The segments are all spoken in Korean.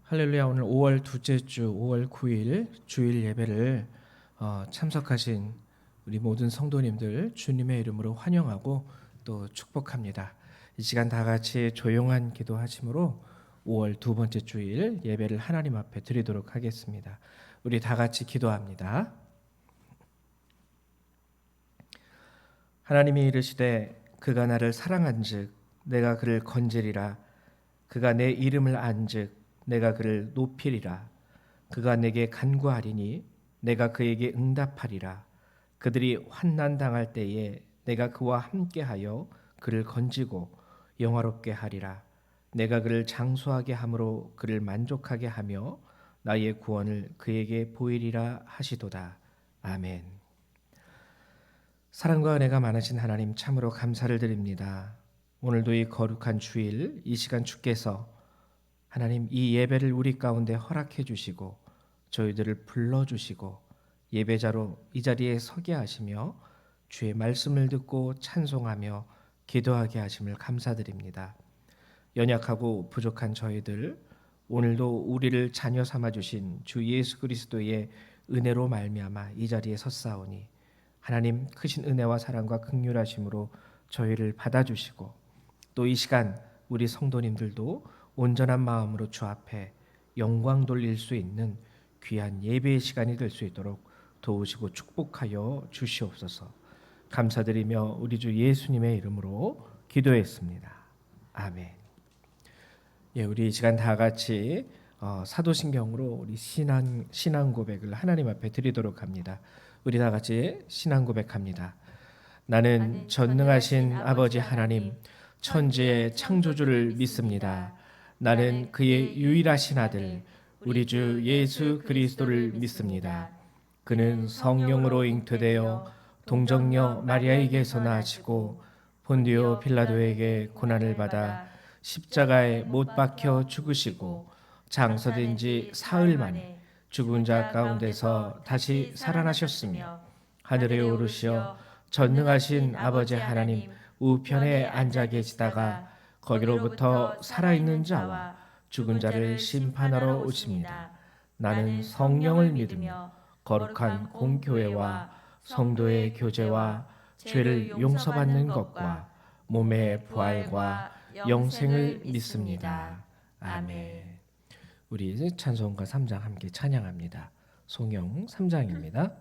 할렐루야. 오늘 5월 둘째 주 5월 9일 주일 예배를 참석하신 우리 모든 성도님들 주님의 이름으로 환영하고 또 축복합니다. 이 시간 다 같이 조용한 기도하심으로 5월 두 번째 주일 예배를 하나님 앞에 드리도록 하겠습니다. 우리 다 같이 기도합니다. 하나님이 이르시되 그가 나를 사랑한즉 내가 그를 건지리라. 그가 내 이름을 안즉 내가 그를 높이리라. 그가 내게 간구하리니 내가 그에게 응답하리라. 그들이 환난 당할 때에 내가 그와 함께하여 그를 건지고 영화롭게 하리라. 내가 그를 장수하게 함으로 그를 만족하게 하며 나의 구원을 그에게 보이리라 하시도다. 아멘. 사랑과 은혜가 많으신 하나님 참으로 감사를 드립니다. 오늘도 이 거룩한 주일 이 시간 주께서 하나님 이 예배를 우리 가운데 허락해 주시고 저희들을 불러주시고 예배자로 이 자리에 서게 하시며 주의 말씀을 듣고 찬송하며 기도하게 하심을 감사드립니다. 연약하고 부족한 저희들 오늘도 우리를 자녀 삼아 주신 주 예수 그리스도의 은혜로 말미암아 이 자리에 섰사오니 하나님 크신 은혜와 사랑과 긍휼하심으로 저희를 받아주시고 또 이 시간 우리 성도님들도 온전한 마음으로 주 앞에 영광 돌릴 수 있는 귀한 예배의 시간이 될 수 있도록 도우시고 축복하여 주시옵소서. 감사드리며 우리 주 예수님의 이름으로 기도했습니다. 아멘. 예, 우리 이 시간 다 같이 사도신경으로 우리 신앙 고백을 하나님 앞에 드리도록 합니다. 우리 다 같이 신앙 고백합니다. 나는 전능하신 아버지 하나님 천지의 창조주를 믿습니다. 나는 그의 유일하신 아들 우리 주 예수 그리스도를 믿습니다. 그는 성령으로 잉태되어 동정녀 마리아에게서 나시고 본디오 빌라도에게 고난을 받아 십자가에 못 박혀 죽으시고 장사된 지 사흘 만에 죽은 자 가운데서 다시 살아나셨으며 하늘에 오르시어 전능하신 아버지 하나님 우편에 앉아 계시다가 거기로부터 살아있는 자와 죽은 자를 심판하러 오십니다. 나는 성령을 믿으며 거룩한 공교회와 성도의 교제와 죄를 용서받는 것과 몸의 부활과 영생을 믿습니다. 아멘. 우리 이제 찬송가 3장 함께 찬양합니다. 송영 3장입니다.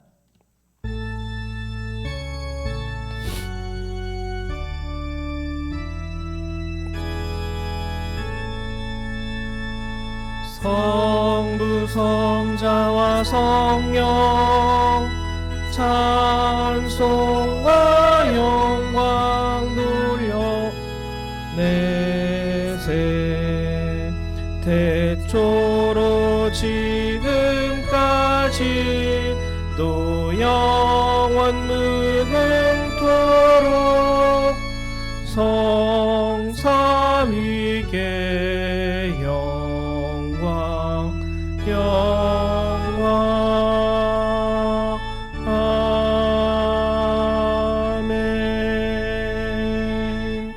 성부 성자와 성령 찬송과 영광 돌려 내세 태초로 지금까지 또 영원 무궁토록 성삼위께 영광 아멘.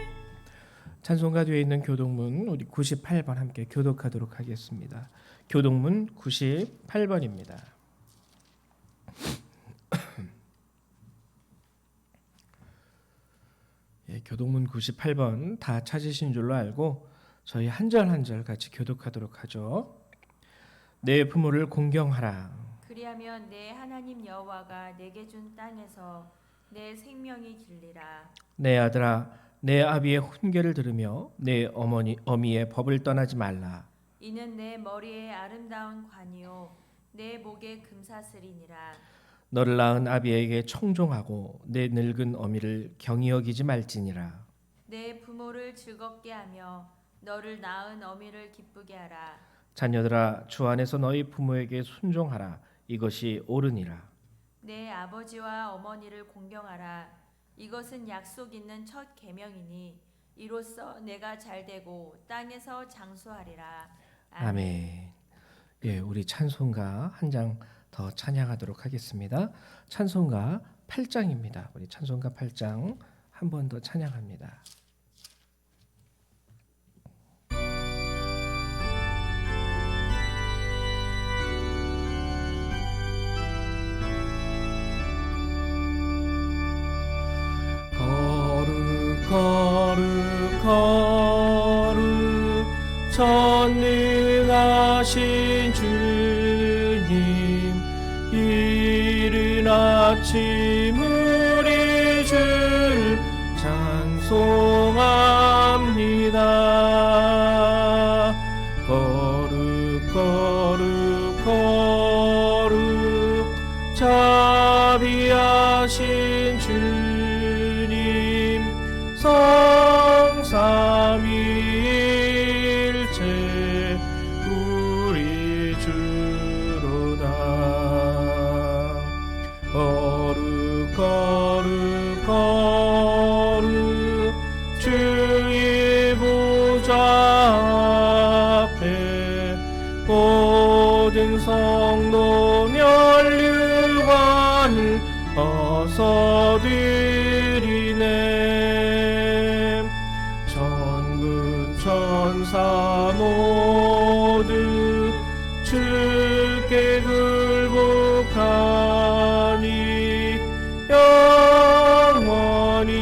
찬송가 뒤에 있는 교동문 우리 98번 함께 교독하도록 하겠습니다. 교동문 98번입니다. 예, 교동문 98번 다 찾으신 줄로 알고 저희 한 절 한 절 같이 교독하도록 하죠. 내 부모를 공경하라. 그리하면 내 하나님 여호와가 내게 준 땅에서 내 생명이 길리라. 내 아들아, 내 아비의 훈계를 들으며 내 어미의 법을 떠나지 말라. 이는 내 머리에 아름다운 관이요 내 목에 금사슬이니라. 너를 낳은 아비에게 청종하고 내 늙은 어미를 경히 여기지 말지니라. 내 부모를 즐겁게 하며 너를 낳은 어미를 기쁘게 하라. 자녀들아, 주 안에서 너희 부모에게 순종하라. 이것이 옳으니라. 내 아버지와 어머니를 공경하라. 이것은 약속 있는 첫 계명이니 이로써 내가 잘되고 땅에서 장수하리라. 아멘. 예, 우리 찬송가 한 장 더 찬양하도록 하겠습니다. 찬송가 8장입니다. 우리 찬송가 8장 한 번 더 찬양합니다. 전능하신 주님, 이른 아침 우리 주를 찬송합니다. 거룩 거룩 거룩 자비하신 주님, 성삼위일체 우리 주로다. 거룩 거룩 거룩 주의 보좌 앞에 모든 성도 면류관을 벗어드리네. 천군 천사 모두 주께 굴복하니 영원히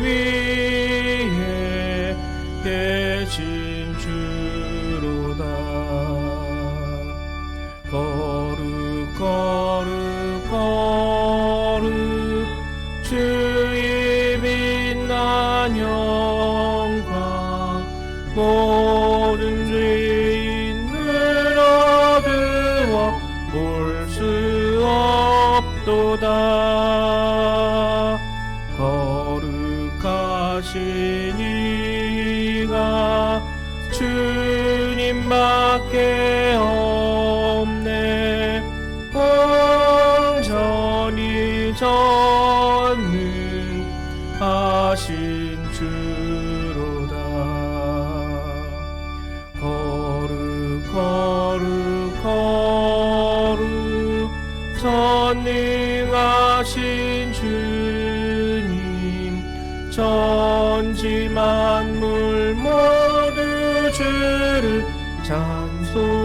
위에 계신 주로다. 거룩 거룩 거룩 주의 빛난 영광, 모든 죄인을 얻으어 볼 수 없도다. 거룩하신 이가 주님밖에 없네. 온전히 전능하신 주로다. 거룩 거룩 거룩 전능하신 주님, 천지 만물 모두 주를 찬송합니다.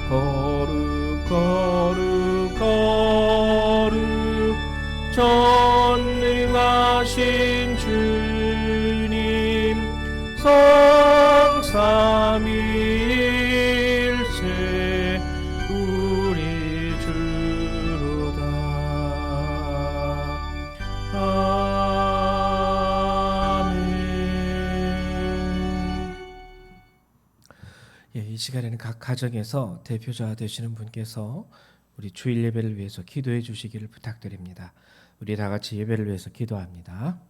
거룩 거룩 거룩 전능하신 주님, 성삼위일체 우리 주로다. 아멘. 이 시간에는 각 가정에서 대표자 되시는 분께서 우리 주일 예배를 위해서 기도해 주시기를 부탁드립니다. 우리 다 같이 예배를 위해서 기도합니다.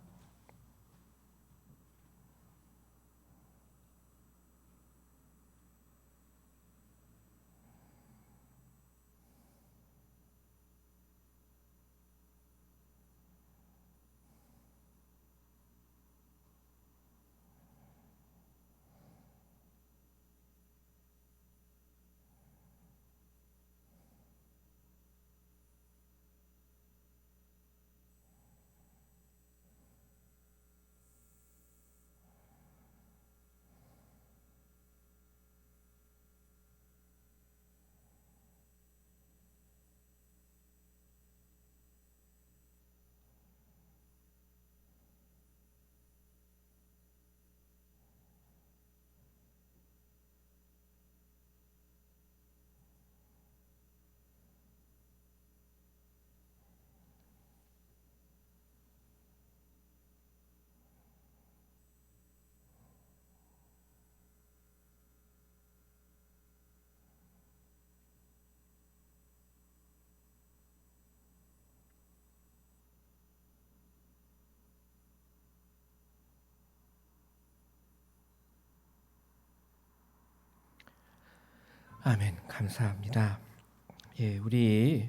아멘. 감사합니다. 우리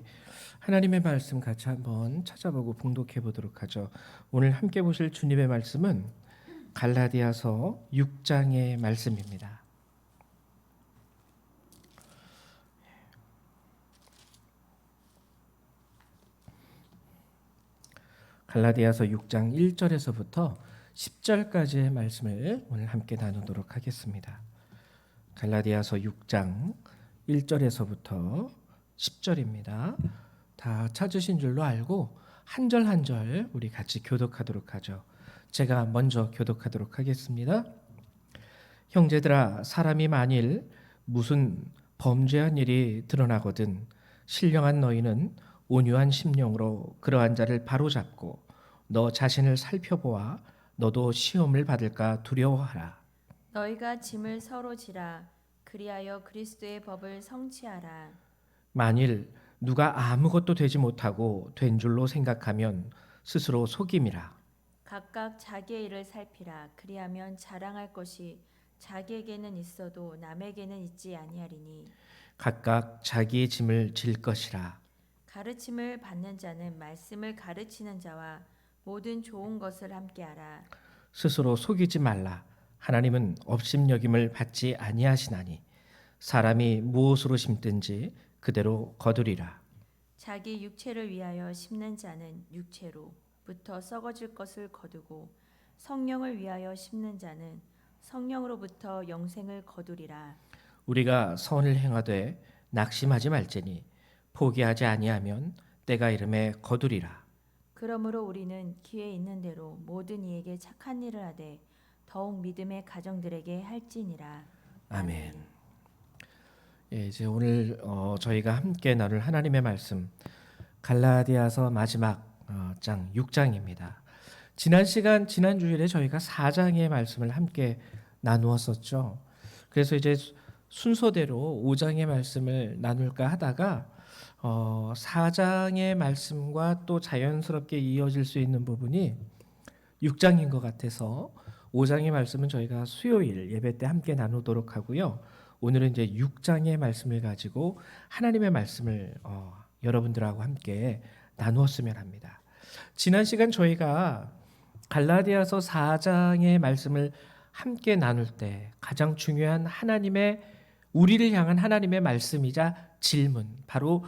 하나님의 말씀 같이 한번 찾아보고 봉독해 보도록 하죠. 오늘 함께 보실 주님의 말씀은 갈라디아서 6장의 말씀입니다. 갈라디아서 6장 1절에서부터 10절까지의 말씀을 오늘 함께 나누도록 하겠습니다. 갈라디아서 6장 1절에서부터 10절입니다. 다 찾으신 줄로 알고 한 절 한 절 우리 같이 교독하도록 하죠. 제가 먼저 교독하도록 하겠습니다. 형제들아, 사람이 만일 무슨 범죄한 일이 드러나거든 신령한 너희는 온유한 심령으로 그러한 자를 바로잡고 너 자신을 살펴보아 너도 시험을 받을까 두려워하라. 너희가 짐을 서로 지라. 그리하여 그리스도의 법을 성취하라. 만일 누가 아무것도 되지 못하고 된 줄로 생각하면 스스로 속임이라. 각각 자기의 일을 살피라. 그리하면 자랑할 것이 자기에게는 있어도 남에게는 있지 아니하리니. 각각 자기의 짐을 질 것이라. 가르침을 받는 자는 말씀을 가르치는 자와 모든 좋은 것을 함께하라. 스스로 속이지 말라. 하나님은 업심여김을 받지 아니하시나니 사람이 무엇으로 심든지 그대로 거두리라. 자기 육체를 위하여 심는 자는 육체로부터 썩어질 것을 거두고 성령을 위하여 심는 자는 성령으로부터 영생을 거두리라. 우리가 선을 행하되 낙심하지 말지니 포기하지 아니하면 때가 이름에 거두리라. 그러므로 우리는 기회 있는 대로 모든 이에게 착한 일을 하되 더욱 믿음의 가정들에게 할지니라. 아멘. 예, 이제 오늘 저희가 함께 나눌 하나님의 말씀 갈라디아서 마지막 장 6장입니다. 지난 주일에 저희가 4장의 말씀을 함께 나누었었죠. 그래서 이제 순서대로 5장의 말씀을 나눌까 하다가 4장의 말씀과 또 자연스럽게 이어질 수 있는 부분이 6장인 것 같아서 5장의 말씀은 저희가 수요일 예배 때 함께 나누도록 하고요. 오늘은 이제 6장의 말씀을 가지고 하나님의 말씀을 여러분들하고 함께 나누었으면 합니다. 지난 시간 저희가 갈라디아서 4장의 말씀을 함께 나눌 때 가장 중요한 우리를 향한 하나님의 말씀이자 질문, 바로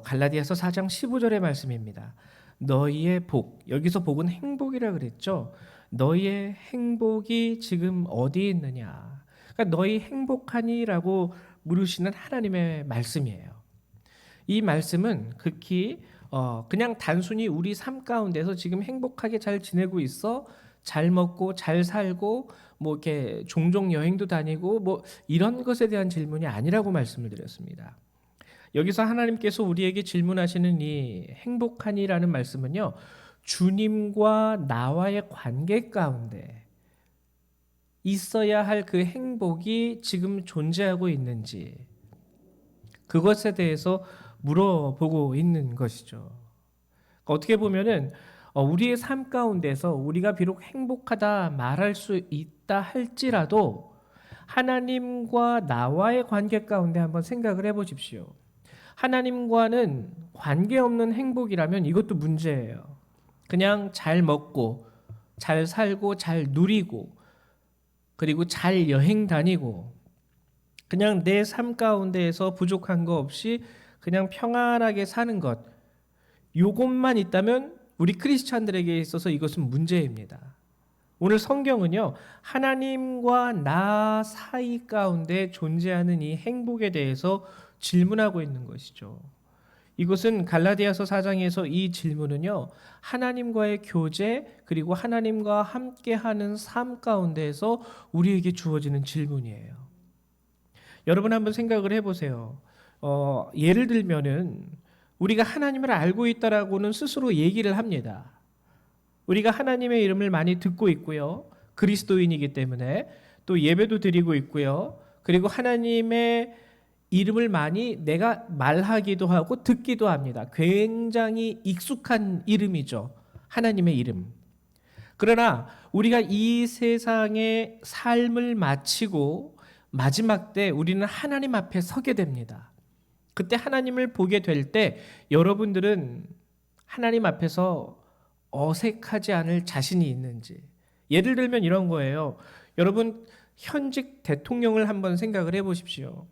갈라디아서 4장 15절의 말씀입니다. 너희의 복, 여기서 복은 행복이라 그랬죠. 너희의 행복이 지금 어디에 있느냐. 그러니까 너희 행복하니라고 물으시는 하나님의 말씀이에요. 이 말씀은 극히 그냥 단순히 우리 삶 가운데서 지금 행복하게 잘 지내고 있어, 잘 먹고 잘 살고 뭐 이렇게 종종 여행도 다니고 뭐 이런 것에 대한 질문이 아니라고 말씀을 드렸습니다. 여기서 하나님께서 우리에게 질문하시는 이 행복하니라는 말씀은요, 주님과 나와의 관계 가운데 있어야 할 그 행복이 지금 존재하고 있는지 그것에 대해서 물어보고 있는 것이죠. 어떻게 보면은 우리의 삶 가운데서 우리가 비록 행복하다 말할 수 있다 할지라도 하나님과 나와의 관계 가운데 한번 생각을 해보십시오. 하나님과는 관계없는 행복이라면 이것도 문제예요. 그냥 잘 먹고 잘 살고 잘 누리고 그리고 잘 여행 다니고 그냥 내 삶 가운데에서 부족한 거 없이 그냥 평안하게 사는 것, 요것만 있다면 우리 크리스찬들에게 있어서 이것은 문제입니다. 오늘 성경은요, 하나님과 나 사이 가운데 존재하는 이 행복에 대해서 질문하고 있는 것이죠. 이것은 갈라디아서 4장에서 이 질문은요, 하나님과의 교제 그리고 하나님과 함께하는 삶 가운데에서 우리에게 주어지는 질문이에요. 여러분 한번 생각을 해보세요. 예를 들면은 우리가 하나님을 알고 있다라고는 스스로 얘기를 합니다. 우리가 하나님의 이름을 많이 듣고 있고요. 그리스도인이기 때문에 또 예배도 드리고 있고요. 그리고 하나님의 이름을 많이 내가 말하기도 하고 듣기도 합니다. 굉장히 익숙한 이름이죠. 하나님의 이름. 그러나 우리가 이 세상의 삶을 마치고 마지막 때 우리는 하나님 앞에 서게 됩니다. 그때 하나님을 보게 될 때 여러분들은 하나님 앞에서 어색하지 않을 자신이 있는지, 예를 들면 이런 거예요. 여러분 현직 대통령을 한번 생각을 해보십시오.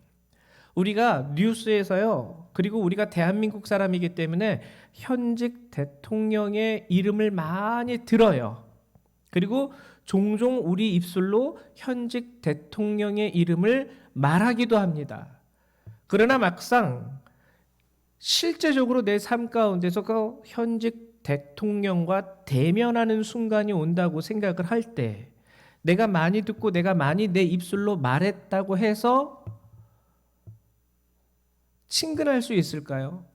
우리가 뉴스에서요, 그리고 우리가 대한민국 사람이기 때문에 현직 대통령의 이름을 많이 들어요. 그리고 종종 우리 입술로 현직 대통령의 이름을 말하기도 합니다. 그러나 막상 실제적으로 내 삶 가운데서 그 현직 대통령과 대면하는 순간이 온다고 생각을 할 때 내가 많이 듣고 내가 많이 내 입술로 말했다고 해서 친근할 수 있을까요?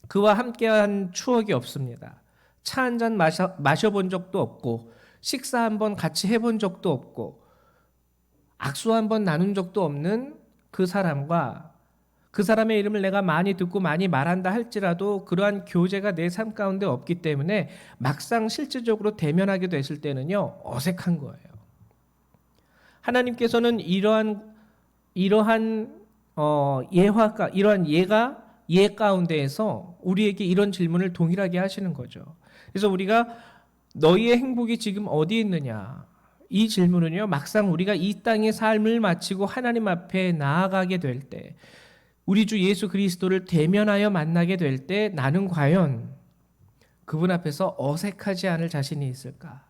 그와 함께한 추억이 없습니다. 차 한 잔 마셔본 적도 없고 식사 한번 같이 해본 적도 없고 악수 한번 나눈 적도 없는 그 사람과 그 사람의 이름을 내가 많이 듣고 많이 말한다 할지라도 그러한 교제가 내 삶 가운데 없기 때문에 막상 실질적으로 대면하게 됐을 때는요, 어색한 거예요. 하나님께서는 이러한 예 가운데에서 우리에게 이런 질문을 동일하게 하시는 거죠. 그래서 우리가 너희의 행복이 지금 어디 있느냐? 이 질문은요, 막상 우리가 이 땅의 삶을 마치고 하나님 앞에 나아가게 될 때, 우리 주 예수 그리스도를 대면하여 만나게 될 때 나는 과연 그분 앞에서 어색하지 않을 자신이 있을까?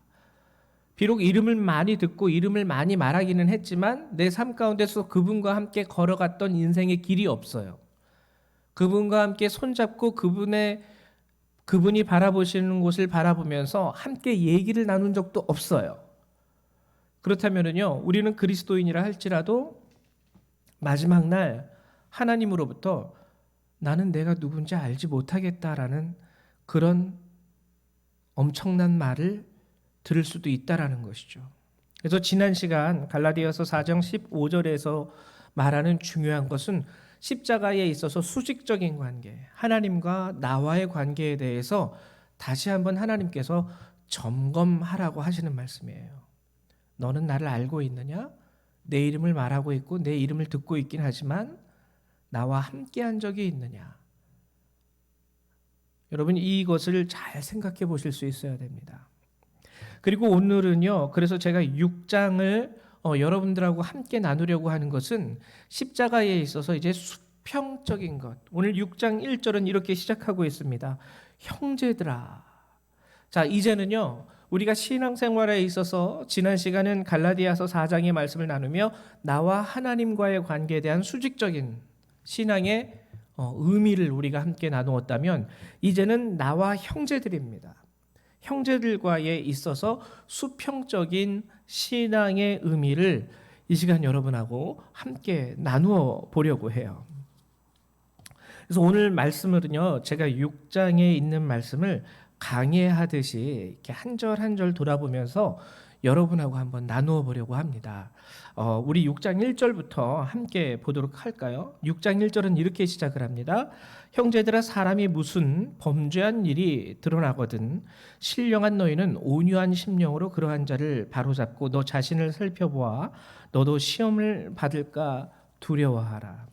비록 이름을 많이 듣고 이름을 많이 말하기는 했지만 내 삶 가운데서 그분과 함께 걸어갔던 인생의 길이 없어요. 그분과 함께 손잡고 그분이 바라보시는 곳을 바라보면서 함께 얘기를 나눈 적도 없어요. 그렇다면요, 우리는 그리스도인이라 할지라도 마지막 날 하나님으로부터 나는 내가 누군지 알지 못하겠다라는 그런 엄청난 말을 들을 수도 있다라는 것이죠. 그래서 지난 시간 갈라디아서 4장 15절에서 말하는 중요한 것은 십자가에 있어서 수직적인 관계, 하나님과 나와의 관계에 대해서 다시 한번 하나님께서 점검하라고 하시는 말씀이에요. 너는 나를 알고 있느냐? 내 이름을 말하고 있고 내 이름을 듣고 있긴 하지만 나와 함께한 적이 있느냐? 여러분, 이것을 잘 생각해 보실 수 있어야 됩니다. 그리고 오늘은요, 그래서 제가 6장을 여러분들하고 함께 나누려고 하는 것은 십자가에 있어서 이제 수평적인 것. 오늘 6장 1절은 이렇게 시작하고 있습니다. 형제들아. 자, 이제는요, 우리가 신앙생활에 있어서 지난 시간은 갈라디아서 4장의 말씀을 나누며 나와 하나님과의 관계에 대한 수직적인 신앙의 의미를 우리가 함께 나누었다면 이제는 나와 형제들입니다. 형제들과에 있어서 수평적인 신앙의 의미를 이 시간 여러분하고 함께 나누어 보려고 해요. 그래서 오늘 말씀을요, 제가 6장에 있는 말씀을 강해하듯이 이렇게 한 절 한 절 돌아보면서 여러분하고 한번 나누어 보려고 합니다. 우리 6장 1절부터 함께 보도록 할까요? 6장 1절은 이렇게 시작을 합니다. 형제들아, 사람이 무슨 범죄한 일이 드러나거든 신령한 너희는 온유한 심령으로 그러한 자를 바로잡고 너 자신을 살펴보아 너도 시험을 받을까 두려워하라.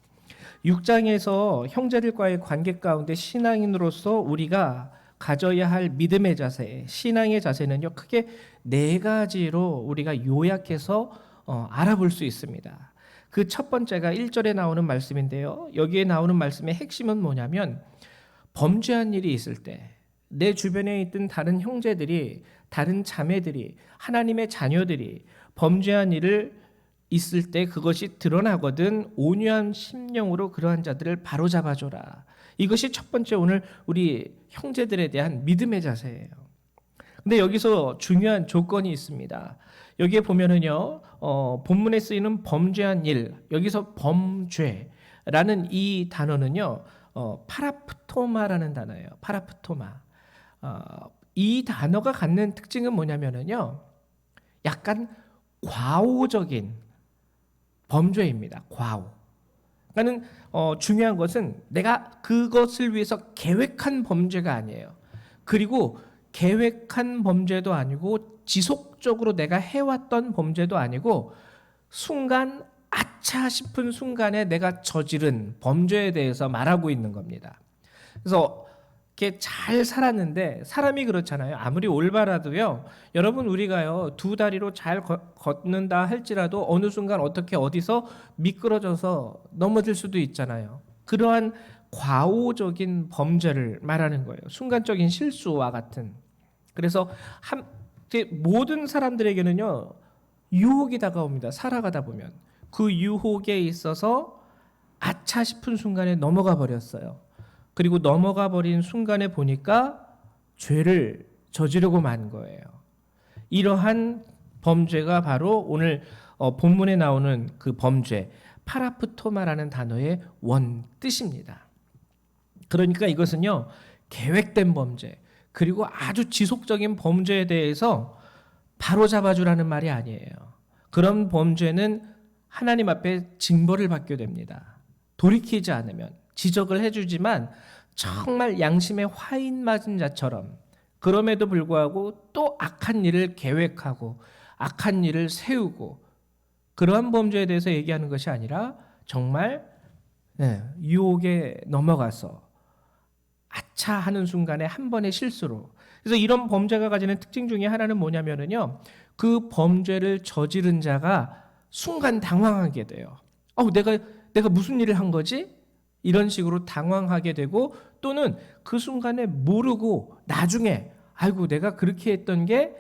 6장에서 형제들과의 관계 가운데 신앙인으로서 우리가 가져야 할 믿음의 자세, 신앙의 자세는요, 크게 네 가지로 우리가 요약해서 알아볼 수 있습니다. 그 첫 번째가 1절에 나오는 말씀인데요. 여기에 나오는 말씀의 핵심은 뭐냐면 범죄한 일이 있을 때 내 주변에 있던 다른 형제들이, 다른 자매들이, 하나님의 자녀들이 범죄한 일을 있을 때 그것이 드러나거든 온유한 심령으로 그러한 자들을 바로잡아줘라. 이것이 첫 번째 오늘 우리 형제들에 대한 믿음의 자세예요. 근데 여기서 중요한 조건이 있습니다. 여기에 보면은요, 본문에 쓰이는 범죄한 일, 여기서 범죄라는 이 단어는요, 파라프토마라는 단어예요. 파라프토마. 이 단어가 갖는 특징은 뭐냐면은요, 약간 과오적인 범죄입니다. 과오. 그러니까는 중요한 것은 내가 그것을 위해서 계획한 범죄가 아니에요. 그리고 계획한 범죄도 아니고 지속적으로 내가 해왔던 범죄도 아니고 순간 아차 싶은 순간에 내가 저지른 범죄에 대해서 말하고 있는 겁니다. 그래서 이렇게 잘 살았는데 사람이 그렇잖아요. 아무리 올바라도요. 여러분 우리가요 두 다리로 잘 걷는다 할지라도 어느 순간 어떻게 어디서 미끄러져서 넘어질 수도 있잖아요. 그러한 과오적인 범죄를 말하는 거예요. 순간적인 실수와 같은. 그래서 모든 사람들에게는요 유혹이 다가옵니다. 살아가다 보면 그 유혹에 있어서 아차 싶은 순간에 넘어가 버렸어요. 그리고 넘어가 버린 순간에 보니까 죄를 저지르고 만 거예요. 이러한 범죄가 바로 오늘 본문에 나오는 그 범죄 파라프토마라는 단어의 원 뜻입니다. 그러니까 이것은요, 계획된 범죄, 그리고 아주 지속적인 범죄에 대해서 바로 잡아주라는 말이 아니에요. 그런 범죄는 하나님 앞에 징벌을 받게 됩니다. 돌이키지 않으면 지적을 해주지만 정말 양심에 화인 맞은 자처럼, 그럼에도 불구하고 또 악한 일을 계획하고 악한 일을 세우고, 그러한 범죄에 대해서 얘기하는 것이 아니라 정말 유혹에 넘어가서 아차 하는 순간에 한 번의 실수로. 그래서 이런 범죄가 가지는 특징 중에 하나는 뭐냐면은요, 그 범죄를 저지른 자가 순간 당황하게 돼요. 내가 무슨 일을 한 거지? 이런 식으로 당황하게 되고, 또는 그 순간에 모르고 나중에 아이고 내가 그렇게 했던 게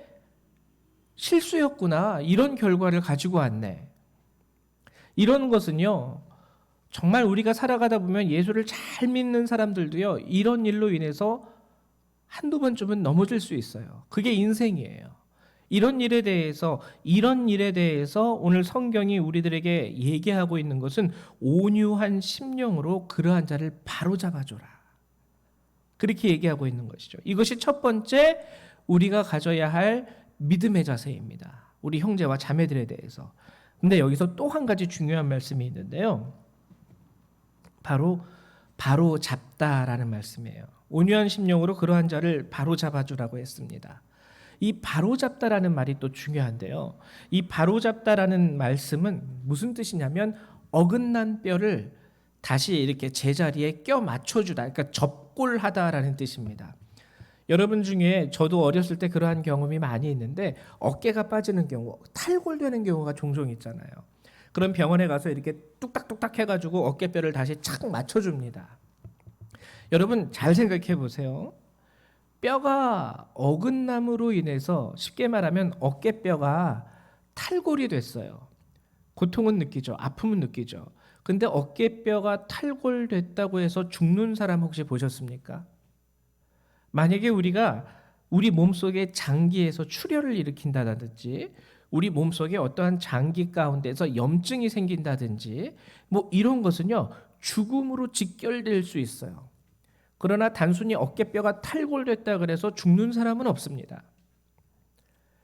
실수였구나, 이런 결과를 가지고 왔네. 이런 것은요, 정말 우리가 살아가다 보면 예수를 잘 믿는 사람들도요, 이런 일로 인해서 한두 번쯤은 넘어질 수 있어요. 그게 인생이에요. 이런 일에 대해서 오늘 성경이 우리들에게 얘기하고 있는 것은 온유한 심령으로 그러한 자를 바로잡아줘라, 그렇게 얘기하고 있는 것이죠. 이것이 첫 번째 우리가 가져야 할 믿음의 자세입니다. 우리 형제와 자매들에 대해서. 근데 여기서 또 한 가지 중요한 말씀이 있는데요, 바로 잡다라는 말씀이에요. 온유한 심령으로 그러한 자를 바로 잡아주라고 했습니다. 이 바로 잡다라는 말이 또 중요한데요, 이 바로 잡다라는 말씀은 무슨 뜻이냐면 어긋난 뼈를 다시 이렇게 제자리에 껴 맞춰주다, 그러니까 접골하다라는 뜻입니다. 여러분 중에 저도 어렸을 때 그러한 경험이 많이 있는데, 어깨가 빠지는 경우, 탈골되는 경우가 종종 있잖아요. 그럼 병원에 가서 이렇게 뚝딱뚝딱 해가지고 어깨뼈를 다시 착 맞춰줍니다. 여러분 잘 생각해 보세요. 뼈가 어긋남으로 인해서, 쉽게 말하면 어깨뼈가 탈골이 됐어요. 고통은 느끼죠. 아픔은 느끼죠. 근데 어깨뼈가 탈골됐다고 해서 죽는 사람 혹시 보셨습니까? 만약에 우리가 우리 몸속의 장기에서 출혈을 일으킨다든지, 우리 몸속에 어떠한 장기 가운데서 염증이 생긴다든지, 뭐 이런 것은요, 죽음으로 직결될 수 있어요. 그러나 단순히 어깨뼈가 탈골됐다 그래서 죽는 사람은 없습니다.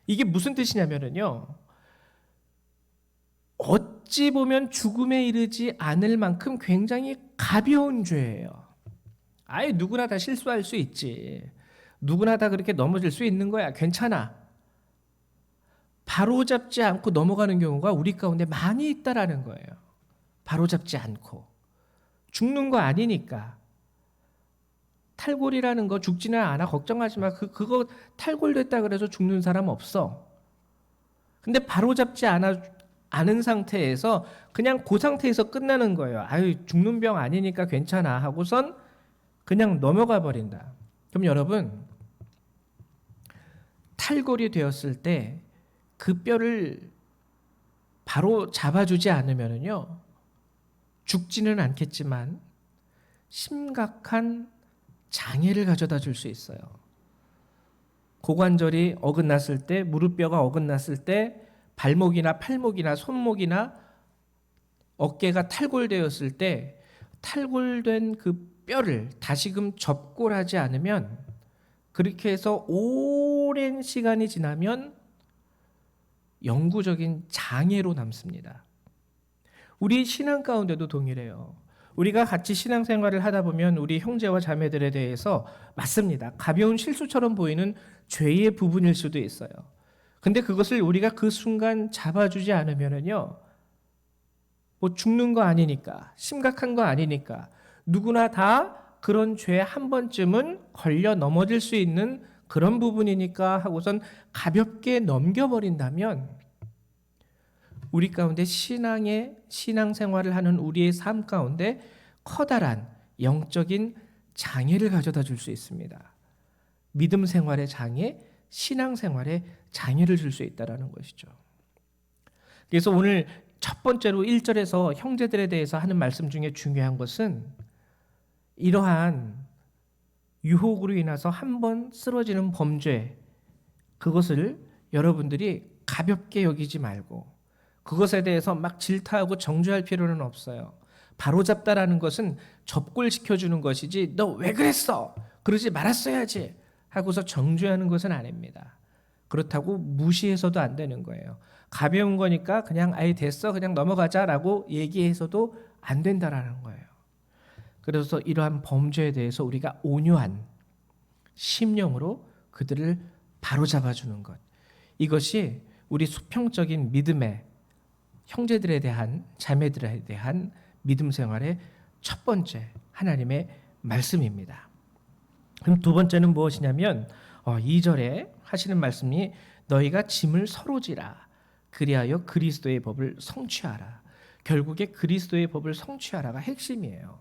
이게 무슨 뜻이냐면요, 어찌 보면 죽음에 이르지 않을 만큼 굉장히 가벼운 죄예요. 아예 누구나 다 실수할 수 있지, 누구나 다 그렇게 넘어질 수 있는 거야, 괜찮아. 바로잡지 않고 넘어가는 경우가 우리 가운데 많이 있다라는 거예요. 바로잡지 않고 죽는 거 아니니까. 탈골이라는 거 죽지는 않아, 걱정하지 마. 그거 탈골됐다 그래서 죽는 사람 없어. 근데 바로잡지 않은 상태에서 그냥 그 상태에서 끝나는 거예요. 아유, 죽는 병 아니니까 괜찮아 하고선 그냥 넘어가 버린다. 그럼 여러분, 탈골이 되었을 때 그 뼈를 바로 잡아주지 않으면요, 죽지는 않겠지만 심각한 장애를 가져다 줄 수 있어요. 고관절이 어긋났을 때, 무릎뼈가 어긋났을 때, 발목이나 팔목이나 손목이나 어깨가 탈골되었을 때, 탈골된 그 뼈를 다시금 접골하지 않으면, 그렇게 해서 오랜 시간이 지나면 영구적인 장애로 남습니다. 우리 신앙 가운데도 동일해요. 우리가 같이 신앙생활을 하다 보면 우리 형제와 자매들에 대해서, 맞습니다, 가벼운 실수처럼 보이는 죄의 부분일 수도 있어요. 근데 그것을 우리가 그 순간 잡아주지 않으면요, 뭐 죽는 거 아니니까, 심각한 거 아니니까, 누구나 다 그런 죄에 한 번쯤은 걸려 넘어질 수 있는 그런 부분이니까 하고선 가볍게 넘겨버린다면, 우리 가운데 신앙생활을 하는 우리의 삶 가운데 커다란 영적인 장애를 가져다 줄 수 있습니다. 믿음 생활의 장애, 신앙생활의 장애를 줄 수 있다는 것이죠. 그래서 오늘 첫 번째로 1절에서 형제들에 대해서 하는 말씀 중에 중요한 것은, 이러한 유혹으로 인해서 한 번 쓰러지는 범죄, 그것을 여러분들이 가볍게 여기지 말고 그것에 대해서 막 질타하고 정죄할 필요는 없어요. 바로잡다라는 것은 접골시켜주는 것이지 너 왜 그랬어? 그러지 말았어야지 하고서 정죄하는 것은 아닙니다. 그렇다고 무시해서도 안 되는 거예요. 가벼운 거니까 그냥 아예 됐어 그냥 넘어가자라고 얘기해서도 안 된다라는 거예요. 그래서 이러한 범죄에 대해서 우리가 온유한 심령으로 그들을 바로잡아주는 것, 이것이 우리 수평적인 믿음의 형제들에 대한 자매들에 대한 믿음 생활의 첫 번째 하나님의 말씀입니다. 그럼 두 번째는 무엇이냐면 2절에 하시는 말씀이 너희가 짐을 서로 지라 그리하여 그리스도의 법을 성취하라. 결국에 그리스도의 법을 성취하라가 핵심이에요.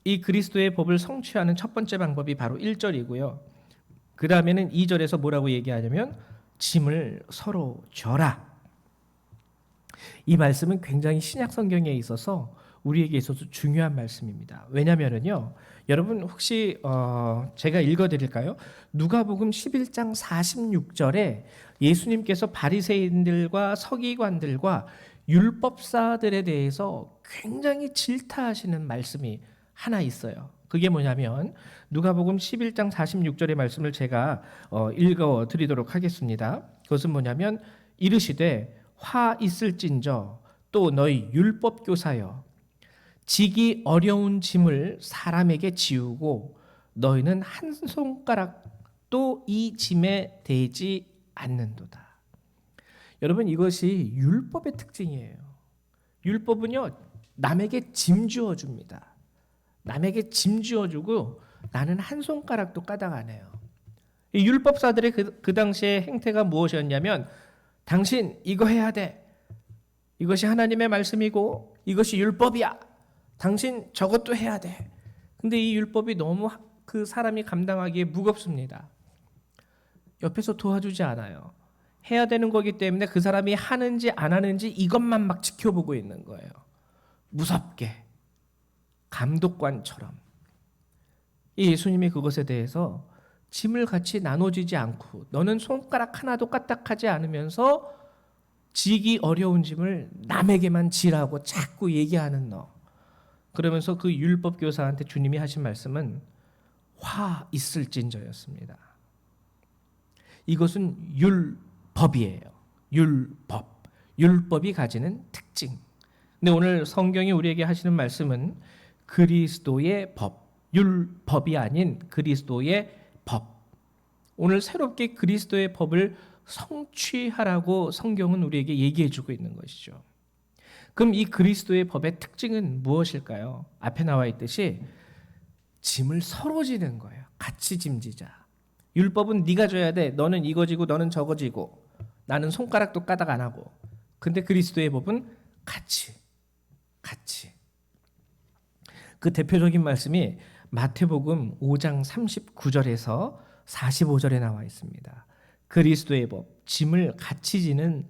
이 그리스도의 법을 성취하는 첫 번째 방법이 바로 1절이고요. 그 다음에는 2절에서 뭐라고 얘기하냐면 짐을 서로 져라. 이 말씀은 굉장히 신약 성경에 있어서 우리에게 있어서 중요한 말씀입니다. 왜냐면은요, 여러분 혹시 제가 읽어드릴까요? 누가복음 11장 46절에 예수님께서 바리새인들과 서기관들과 율법사들에 대해서 굉장히 질타하시는 말씀이 하나 있어요. 그게 뭐냐면 누가복음 11장 46절의 말씀을 제가 읽어드리도록 하겠습니다. 그것은 뭐냐면 이르시되 화 있을진저 또 너희 율법 교사여 지기 어려운 짐을 사람에게 지우고 너희는 한 손가락도 이 짐에 대지 않는도다. 여러분 이것이 율법의 특징이에요. 율법은요 남에게 짐 주어줍니다. 남에게 짐 주어주고 나는 한 손가락도 까닭 안 해요. 이 율법사들의 그 당시의 행태가 무엇이었냐면 당신 이거 해야 돼. 이것이 하나님의 말씀이고 이것이 율법이야. 당신 저것도 해야 돼. 근데 이 율법이 너무 그 사람이 감당하기에 무겁습니다. 옆에서 도와주지 않아요. 해야 되는 거기 때문에 그 사람이 하는지 안 하는지 이것만 막 지켜보고 있는 거예요. 무섭게. 감독관처럼. 이 예수님이 그것에 대해서 짐을 같이 나눠지지 않고 너는 손가락 하나도 까딱하지 않으면서 지기 어려운 짐을 남에게만 지라고 자꾸 얘기하는 너. 그러면서 그 율법 교사한테 주님이 하신 말씀은 화 있을진저였습니다. 이것은 율법이에요. 율법. 율법이 가지는 특징. 근데 오늘 성경이 우리에게 하시는 말씀은 그리스도의 법. 율법이 아닌 그리스도의 법. 오늘 새롭게 그리스도의 법을 성취하라고 성경은 우리에게 얘기해 주고 있는 것이죠. 그럼 이 그리스도의 법의 특징은 무엇일까요? 앞에 나와 있듯이 짐을 서로 지는 거예요. 같이 짐지자. 율법은 네가 져야 돼. 너는 이거 지고 너는 저거 지고. 나는 손가락도 까닥 안 하고. 근데 그리스도의 법은 같이. 그 대표적인 말씀이 마태복음 5장 39절에서 45절에 나와 있습니다. 그리스도의 법, 짐을 같이 지는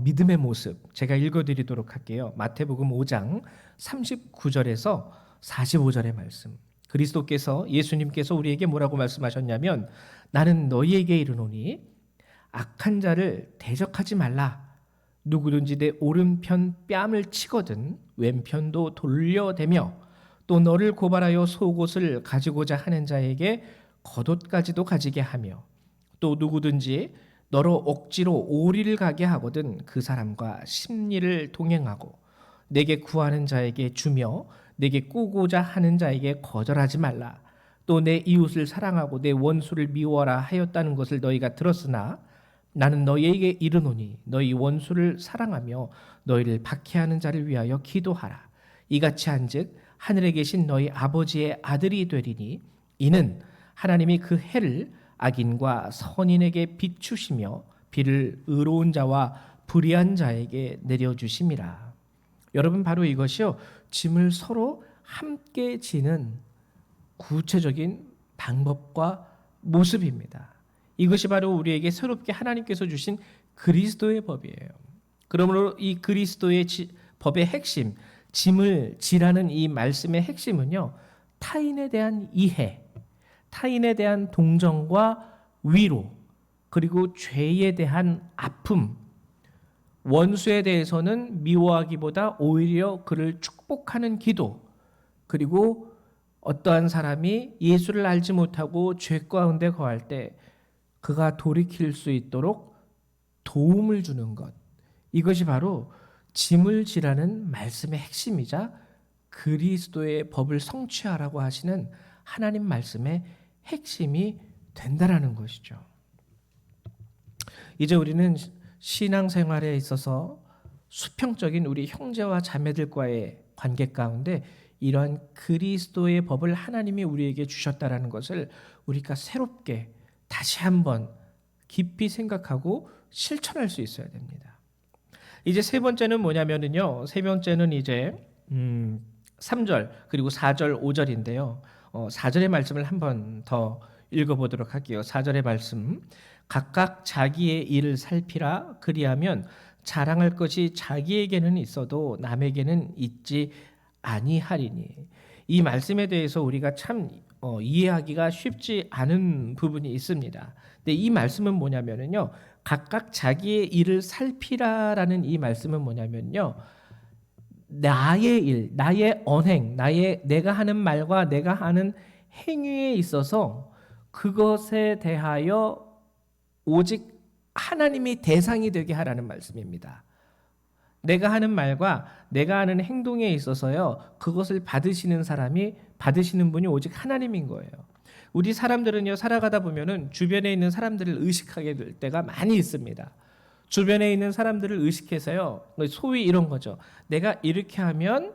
믿음의 모습 제가 읽어드리도록 할게요. 마태복음 5장 39절에서 45절의 말씀. 그리스도께서 예수님께서 우리에게 뭐라고 말씀하셨냐면 나는 너희에게 이르노니 악한 자를 대적하지 말라. 누구든지 내 오른편 뺨을 치거든 왼편도 돌려대며 또 너를 고발하여 속옷을 가지고자 하는 자에게 겉옷까지도 가지게 하며 또 누구든지 너로 억지로 오리를 가게 하거든 그 사람과 심리를 동행하고 내게 구하는 자에게 주며 내게 꾸고자 하는 자에게 거절하지 말라. 또 내 이웃을 사랑하고 내 원수를 미워하라 하였다는 것을 너희가 들었으나 나는 너희에게 이르노니 너희 원수를 사랑하며 너희를 박해하는 자를 위하여 기도하라. 이같이 한즉 하늘에 계신 너희 아버지의 아들이 되리니 이는 하나님이 그 해를 악인과 선인에게 비추시며 비를 의로운 자와 불의한 자에게 내려주심이라. 여러분 바로 이것이요 짐을 서로 함께 지는 구체적인 방법과 모습입니다. 이것이 바로 우리에게 새롭게 하나님께서 주신 그리스도의 법이에요. 그러므로 이 그리스도의 법의 핵심, 짐을 지라는 이 말씀의 핵심은요 타인에 대한 이해, 타인에 대한 동정과 위로, 그리고 죄에 대한 아픔, 원수에 대해서는 미워하기보다 오히려 그를 축복하는 기도, 그리고 어떠한 사람이 예수를 알지 못하고 죄 가운데 거할 때 그가 돌이킬 수 있도록 도움을 주는 것, 이것이 바로 짐을 지라는 말씀의 핵심이자 그리스도의 법을 성취하라고 하시는 하나님 말씀의 핵심이 된다라는 것이죠. 이제 우리는 신앙생활에 있어서 수평적인 우리 형제와 자매들과의 관계 가운데 이러한 그리스도의 법을 하나님이 우리에게 주셨다라는 것을 우리가 새롭게 다시 한번 깊이 생각하고 실천할 수 있어야 됩니다. 이제 세 번째는 뭐냐면은요. 세 번째는 이제 3절 그리고 4절 5절인데요. 4절의 말씀을 한번 더 읽어보도록 할게요. 4절의 말씀. 각각 자기의 일을 살피라. 그리하면 자랑할 것이 자기에게는 있어도 남에게는 있지 아니하리니. 이 말씀에 대해서 우리가 참 이해하기가 쉽지 않은 부분이 있습니다. 근데 이 말씀은 뭐냐면은요. 각각 자기의 일을 살피라라는 이 말씀은 뭐냐면요. 나의 일, 나의 언행, 내가 하는 말과 내가 하는 행위에 있어서 그것에 대하여 오직 하나님이 대상이 되게 하라는 말씀입니다. 내가 하는 말과 내가 하는 행동에 있어서요, 그것을 받으시는 분이 오직 하나님인 거예요. 우리 사람들은요, 살아가다 보면은 주변에 있는 사람들을 의식하게 될 때가 많이 있습니다. 주변에 있는 사람들을 의식해서요, 소위 이런 거죠. 내가 이렇게 하면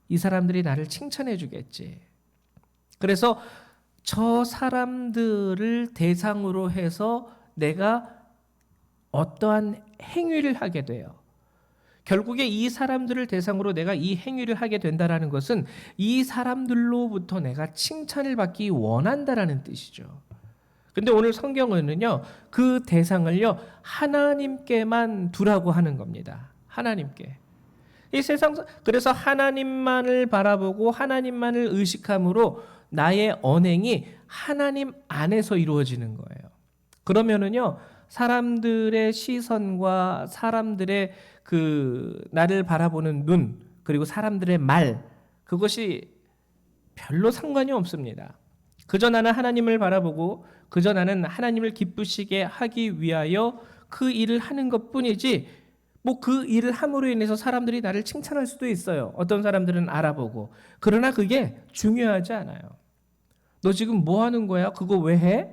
이 사람들이 나를 칭찬해 주겠지. 그래서 저 사람들을 대상으로 해서 내가 어떠한 행위를 하게 돼요. 결국에 이 사람들을 대상으로 내가 이 행위를 하게 된다는 것은 이 사람들로부터 내가 칭찬을 받기 원한다라는 뜻이죠. 근데 오늘 성경은요, 그 대상을요, 하나님께만 두라고 하는 겁니다. 하나님께. 이 세상, 그래서 하나님만을 바라보고 하나님만을 의식함으로 나의 언행이 하나님 안에서 이루어지는 거예요. 그러면은요, 사람들의 시선과 사람들의 나를 바라보는 눈, 그리고 사람들의 말, 그것이 별로 상관이 없습니다. 그저 나는 하나님을 바라보고 그저 나는 하나님을 기쁘시게 하기 위하여 그 일을 하는 것뿐이지, 뭐 그 일을 함으로 인해서 사람들이 나를 칭찬할 수도 있어요. 어떤 사람들은 알아보고. 그러나 그게 중요하지 않아요. 너 지금 뭐 하는 거야? 그거 왜 해?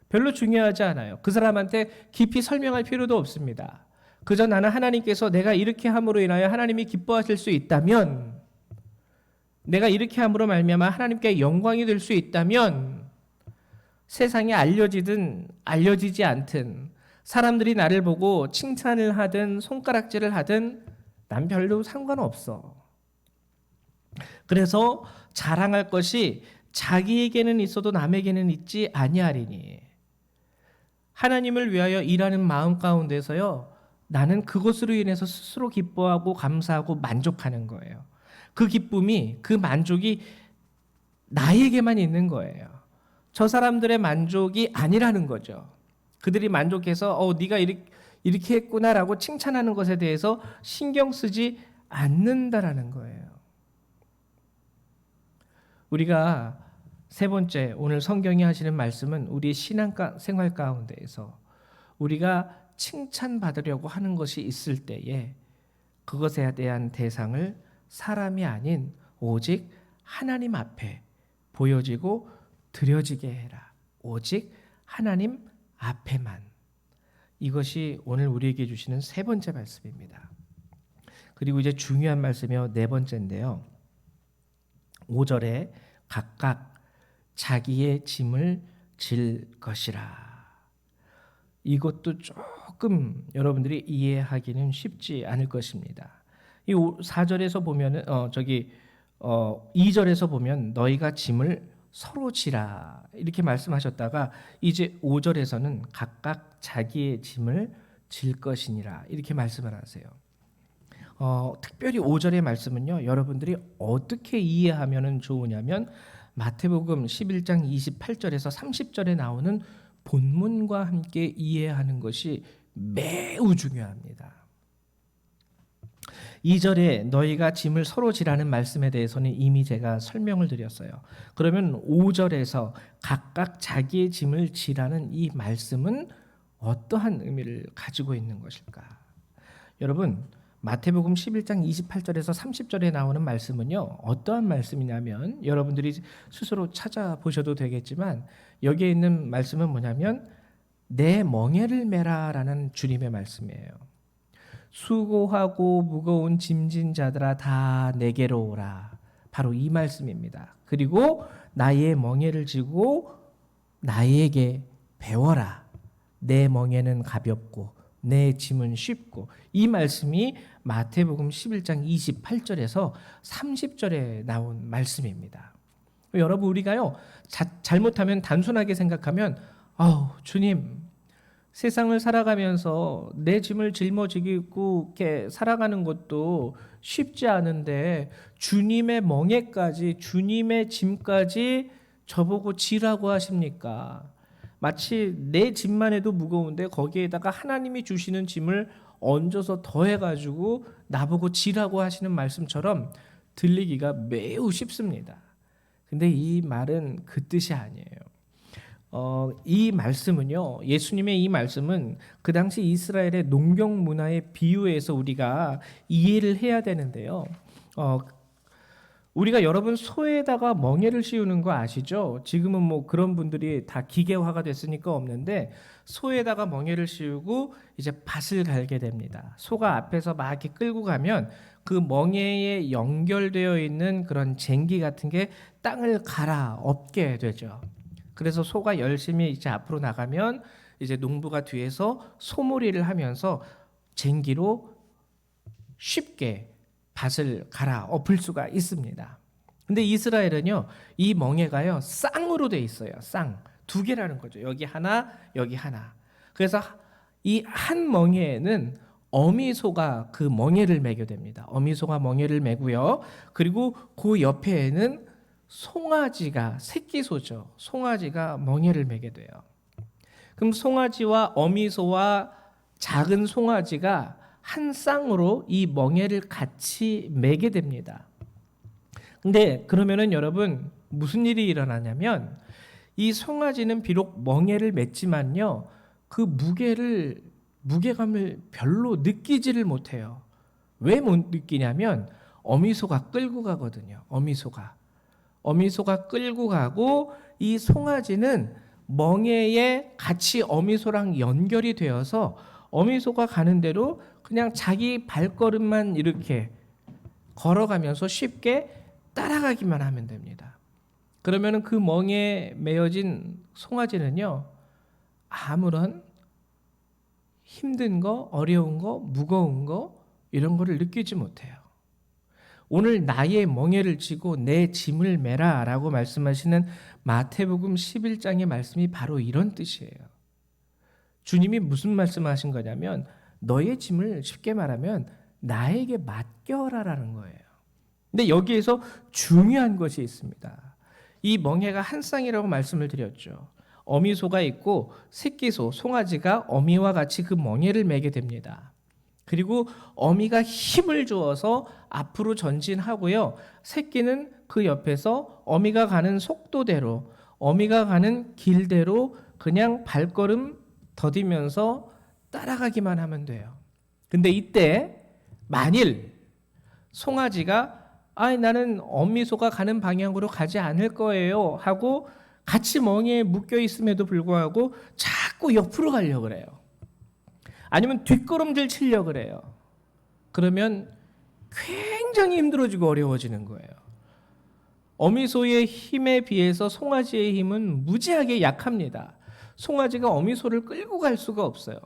별로 중요하지 않아요. 그 사람한테 깊이 설명할 필요도 없습니다. 그저 나는 하나님께서 내가 이렇게 함으로 인하여 하나님이 기뻐하실 수 있다면, 내가 이렇게 함으로 말미암아 하나님께 영광이 될 수 있다면, 세상에 알려지든 알려지지 않든 사람들이 나를 보고 칭찬을 하든 손가락질을 하든 난 별로 상관없어. 그래서 자랑할 것이 자기에게는 있어도 남에게는 있지 아니하리니. 하나님을 위하여 일하는 마음 가운데서요, 나는 그것으로 인해서 스스로 기뻐하고 감사하고 만족하는 거예요. 그 기쁨이, 그 만족이 나에게만 있는 거예요. 저 사람들의 만족이 아니라는 거죠. 그들이 만족해서 네가 이렇게 했구나라고 칭찬하는 것에 대해서 신경 쓰지 않는다라는 거예요. 우리가 세 번째, 오늘 성경이 하시는 말씀은 우리 신앙생활 가운데에서 우리가 칭찬받으려고 하는 것이 있을 때에 그것에 대한 대상을 사람이 아닌 오직 하나님 앞에 보여지고 드려지게 해라. 오직 하나님 앞에만. 이것이 오늘 우리에게 주시는 세 번째 말씀입니다. 그리고 이제 중요한 말씀이요, 네 번째인데요. 5절에 각각 자기의 짐을 질 것이라. 이것도 조금 여러분들이 이해하기는 쉽지 않을 것입니다. 이 4절에서 보면은 2절에서 보면 너희가 짐을 서로 지라 이렇게 말씀하셨다가 이제 5절에서는 각각 자기의 짐을 질 것이니라 이렇게 말씀을 하세요. 특별히 5절의 말씀은요. 여러분들이 어떻게 이해하면 좋으냐면 마태복음 11장 28절에서 30절에 나오는 본문과 함께 이해하는 것이 매우 중요합니다. 2절에 너희가 짐을 서로 지라는 말씀에 대해서는 이미 제가 설명을 드렸어요. 그러면 5절에서 각각 자기의 짐을 지라는 이 말씀은 어떠한 의미를 가지고 있는 것일까? 여러분, 마태복음 11장 28절에서 30절에 나오는 말씀은요. 어떠한 말씀이냐면 여러분들이 스스로 찾아보셔도 되겠지만 여기에 있는 말씀은 뭐냐면 내 멍에를 메라라는 주님의 말씀이에요. 수고하고 무거운 짐진 자들아 다 내게로 오라. 바로 이 말씀입니다. 그리고 나의 멍에를 지고 나에게 배워라. 내 멍에는 가볍고 내 짐은 쉽고. 이 말씀이 마태복음 11장 28절에서 30절에 나온 말씀입니다. 여러분, 우리가요 잘못하면 단순하게 생각하면 주님, 세상을 살아가면서 내 짐을 짊어지고 이렇게 살아가는 것도 쉽지 않은데 주님의 멍에까지, 주님의 짐까지 저보고 지라고 하십니까? 마치 내 짐만 해도 무거운데 거기에다가 하나님이 주시는 짐을 얹어서 더해가지고 나보고 지라고 하시는 말씀처럼 들리기가 매우 쉽습니다. 근데 이 말은 그 뜻이 아니에요. 이 말씀은요, 예수님의 이 말씀은 그 당시 이스라엘의 농경 문화의 비유에서 우리가 이해를 해야 되는데요. 우리가 여러분 소에다가 멍에를 씌우는 거 아시죠? 지금은 뭐 그런 분들이 다 기계화가 됐으니까 없는데 소에다가 멍에를 씌우고 이제 밭을 갈게 됩니다. 소가 앞에서 막 이렇게 끌고 가면 그 멍에에 연결되어 있는 그런 쟁기 같은 게 땅을 갈아엎게 되죠. 그래서 소가 열심히 이제 앞으로 나가면 이제 농부가 뒤에서 소몰이를 하면서 쟁기로 쉽게 밭을 갈아엎을 수가 있습니다. 근데 이스라엘은요, 이 멍에가요 쌍으로 돼 있어요. 쌍 두 개라는 거죠. 여기 하나, 여기 하나. 그래서 이 한 멍에에는 어미소가 그 멍에를 매게 됩니다. 어미소가 멍에를 매고요. 그리고 그 옆에는 송아지가, 새끼소죠. 송아지가 멍에를 매게 돼요. 그럼 송아지와 어미소와 작은 송아지가 한 쌍으로 이 멍에를 같이 매게 됩니다. 근데 그러면은 여러분 무슨 일이 일어나냐면 이 송아지는 비록 멍에를 맸지만요, 그 무게감을 별로 느끼지를 못해요. 왜 못 느끼냐면 어미소가 끌고 가거든요. 어미소가 끌고 가고 이 송아지는 멍에에 같이 어미소랑 연결이 되어서 어미소가 가는 대로 그냥 자기 발걸음만 이렇게 걸어가면서 쉽게 따라가기만 하면 됩니다. 그러면 그 멍에 매어진 송아지는요, 아무런 힘든 거, 어려운 거, 무거운 거 이런 거를 느끼지 못해요. 오늘 나의 멍에를 지고 내 짐을 메라 라고 말씀하시는 마태복음 11장의 말씀이 바로 이런 뜻이에요. 주님이 무슨 말씀하신 거냐면 너의 짐을 쉽게 말하면 나에게 맡겨라라는 거예요. 근데 여기에서 중요한 것이 있습니다. 이 멍에가 한 쌍이라고 말씀을 드렸죠. 어미소가 있고 새끼소, 송아지가 어미와 같이 그 멍에를 매게 됩니다. 그리고 어미가 힘을 주어서 앞으로 전진하고요. 새끼는 그 옆에서 어미가 가는 속도대로, 어미가 가는 길대로 그냥 발걸음 더디면서 따라가기만 하면 돼요. 근데 이때 만일 송아지가 나는 어미소가 가는 방향으로 가지 않을 거예요 하고 같이 멍에에 묶여 있음에도 불구하고 자꾸 옆으로 가려고 그래요. 아니면 뒷걸음질 치려고 그래요. 그러면 굉장히 힘들어지고 어려워지는 거예요. 어미소의 힘에 비해서 송아지의 힘은 무지하게 약합니다. 송아지가 어미소를 끌고 갈 수가 없어요.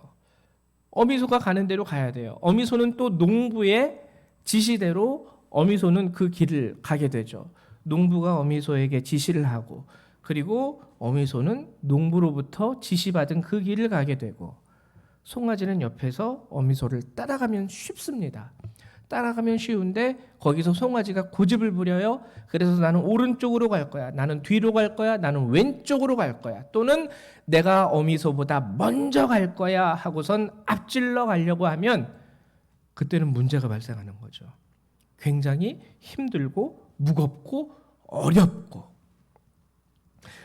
어미소가 가는 대로 가야 돼요. 어미소는 또 농부의 지시대로 어미소는 그 길을 가게 되죠. 농부가 어미소에게 지시를 하고 그리고 어미소는 농부로부터 지시받은 그 길을 가게 되고 송아지는 옆에서 어미소를 따라가면 쉽습니다. 따라가면 쉬운데 거기서 송아지가 고집을 부려요. 그래서 나는 오른쪽으로 갈 거야. 나는 뒤로 갈 거야. 나는 왼쪽으로 갈 거야. 또는 내가 어미소보다 먼저 갈 거야 하고선 앞질러 가려고 하면 그때는 문제가 발생하는 거죠. 굉장히 힘들고 무겁고 어렵고.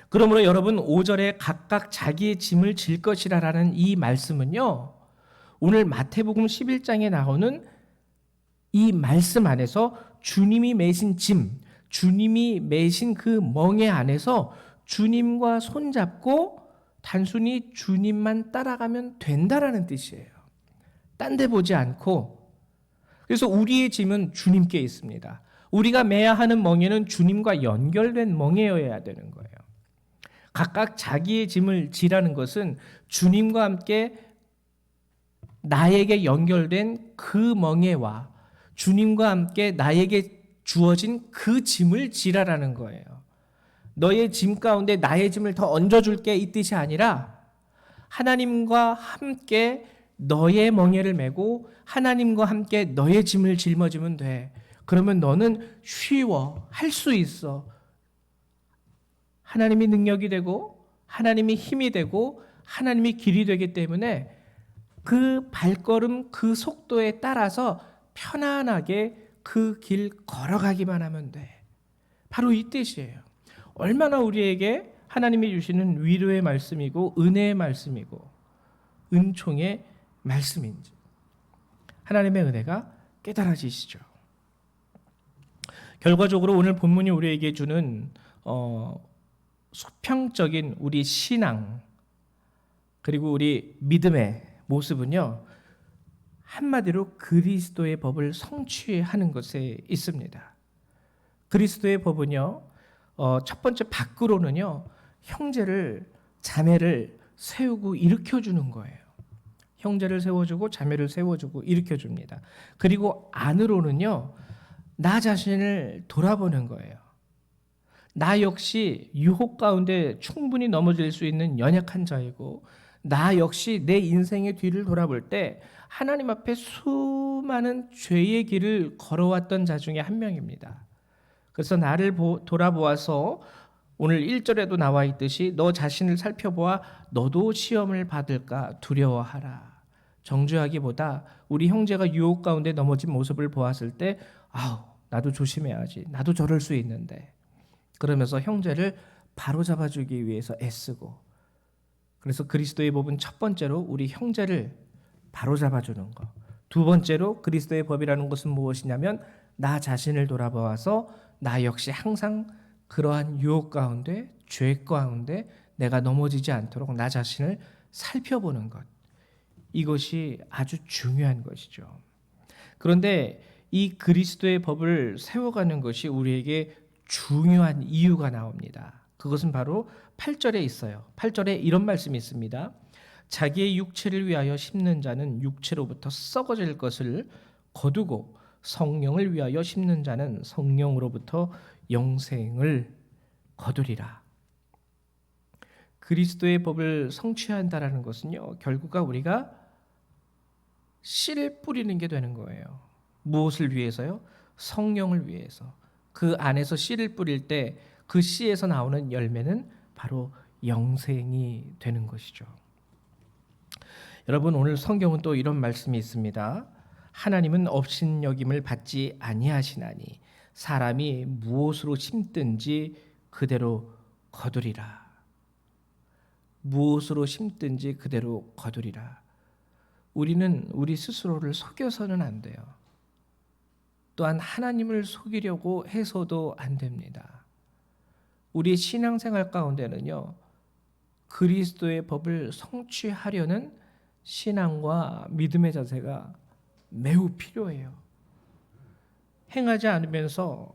그러므로 여러분 5절에 각각 자기의 짐을 질 것이라라는 이 말씀은요. 오늘 마태복음 11장에 나오는 이 말씀 안에서 주님이 매신 짐, 주님이 매신 그 멍에 안에서 주님과 손잡고 단순히 주님만 따라가면 된다라는 뜻이에요. 딴 데 보지 않고. 그래서 우리의 짐은 주님께 있습니다. 우리가 매야 하는 멍에는 주님과 연결된 멍에여야 되는 거예요. 각각 자기의 짐을 지라는 것은 주님과 함께 나에게 연결된 그 멍에와 주님과 함께 나에게 주어진 그 짐을 지라라는 거예요. 너의 짐 가운데 나의 짐을 더 얹어줄게 이 뜻이 아니라 하나님과 함께 너의 멍에를 메고 하나님과 함께 너의 짐을 짊어지면 돼. 그러면 너는 쉬워. 할 수 있어. 하나님이 능력이 되고 하나님이 힘이 되고 하나님이 길이 되기 때문에 그 발걸음 그 속도에 따라서 편안하게 그 길 걸어가기만 하면 돼. 바로 이 뜻이에요. 얼마나 우리에게 하나님이 주시는 위로의 말씀이고 은혜의 말씀이고 은총의 말씀인지 하나님의 은혜가 깨달아지시죠. 결과적으로 오늘 본문이 우리에게 주는 수평적인 우리 신앙 그리고 우리 믿음의 모습은요. 한마디로 그리스도의 법을 성취하는 것에 있습니다. 그리스도의 법은요. 첫 번째 밖으로는요. 형제를 자매를 세우고 일으켜주는 거예요. 형제를 세워주고 자매를 세워주고 일으켜줍니다. 그리고 안으로는요. 나 자신을 돌아보는 거예요. 나 역시 유혹 가운데 충분히 넘어질 수 있는 연약한 자이고 나 역시 내 인생의 뒤를 돌아볼 때 하나님 앞에 수많은 죄의 길을 걸어왔던 자 중에 한 명입니다. 그래서 나를 돌아보아서 오늘 1절에도 나와 있듯이 너 자신을 살펴보아 너도 시험을 받을까 두려워하라. 정죄하기보다 우리 형제가 유혹 가운데 넘어진 모습을 보았을 때 나도 조심해야지. 나도 저럴 수 있는데. 그러면서 형제를 바로잡아주기 위해서 애쓰고 그래서 그리스도의 법은 첫 번째로 우리 형제를 바로잡아주는 것. 두 번째로 그리스도의 법이라는 것은 무엇이냐면 나 자신을 돌아보아서 나 역시 항상 그러한 유혹 가운데 죄 가운데 내가 넘어지지 않도록 나 자신을 살펴보는 것. 이것이 아주 중요한 것이죠. 그런데 이 그리스도의 법을 세워가는 것이 우리에게 중요한 이유가 나옵니다. 그것은 바로 8절에 있어요. 8절에 이런 말씀이 있습니다. 자기의 육체를 위하여 심는 자는 육체로부터 썩어질 것을 거두고 성령을 위하여 심는 자는 성령으로부터 영생을 거두리라. 그리스도의 법을 성취한다라는 것은요. 결국은 우리가 씨를 뿌리는 게 되는 거예요. 무엇을 위해서요? 성령을 위해서. 그 안에서 씨를 뿌릴 때 그 씨에서 나오는 열매는 바로 영생이 되는 것이죠. 여러분 오늘 성경은 또 이런 말씀이 있습니다. 하나님은 업신여김을 받지 아니하시나니 사람이 무엇으로 심든지 그대로 거두리라. 무엇으로 심든지 그대로 거두리라. 우리는 우리 스스로를 속여서는 안 돼요. 또한 하나님을 속이려고 해서도 안 됩니다. 우리 신앙생활 가운데는요. 그리스도의 법을 성취하려는 신앙과 믿음의 자세가 매우 필요해요. 행하지 않으면서